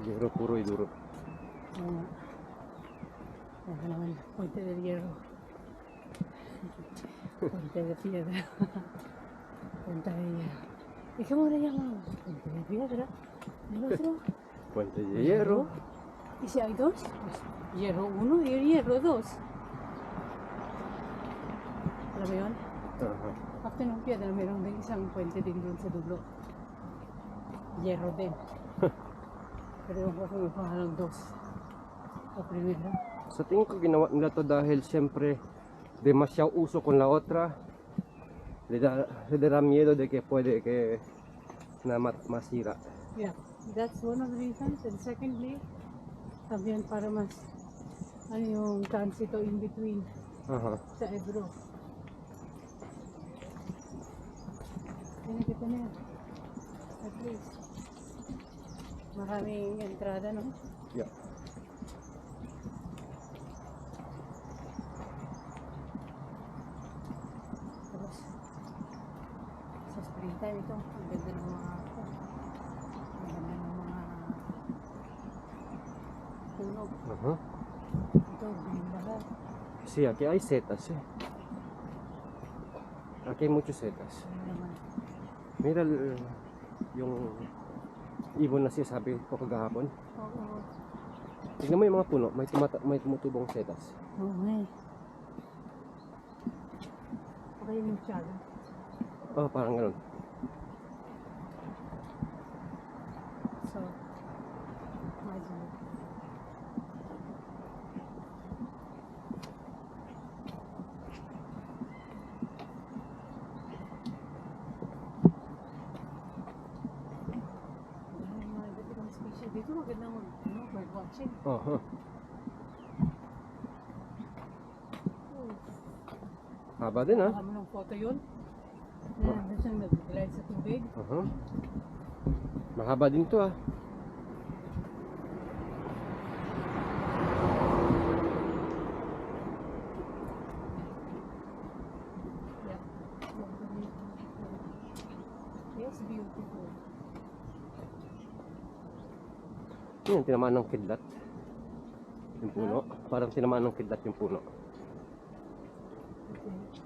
Hierro puro y duro. Oo nga. Ayan naman, Puente del Hierro. Puente de Piedra. Puente de Hierro. ¿Y cómo le llaman? Puente de Piedra. ¿El otro? Puente de hierro. ¿Y si hay dos? Pues Hierro 1 y Hierro 2. Alam mo yun? Aha. After ng Piedra, meron din isang puente din doon sa dulo. Hierro din. Pero yung kasi may pangalang 2. O primera. Sa tingin ko ginawa nila to dahil siyempre demasiado uso con la otra. Le dará miedo de que puede que na masira. Yeah, that's one of the reasons. And secondly, también para mas ano yung transito in between Aha. sa Ebro. Nakita na yan. At least. Maraming entrada, no? Yeah. Tapos, sa springtime ito, ang ganda ng mga puno. Ajá. Ito, green lahat. Sí, aquí hay setas, eh. Aquí hay muchos setas. Ano naman. Mira yung ibon na sinasabi ko kagahapon. Oo. Tingnan mo yung mga puno, may tumutubong setas. Oo nga eh. Okay yung chalo. Oh, parang ganun. So, imagine it. Dahil mga iba't ibang species dito, magandang bird watching. Aha. Haba din, ha? Baka mo ng photo yun. Na nandun siyang nag-glide sa tubig. Aha. Mahaba din to, ah. Yeah. Yes, beautiful. Yan, tinamaan ng kidlat. Yung puno. Parang tinamaan ng kidlat yung puno. Okay.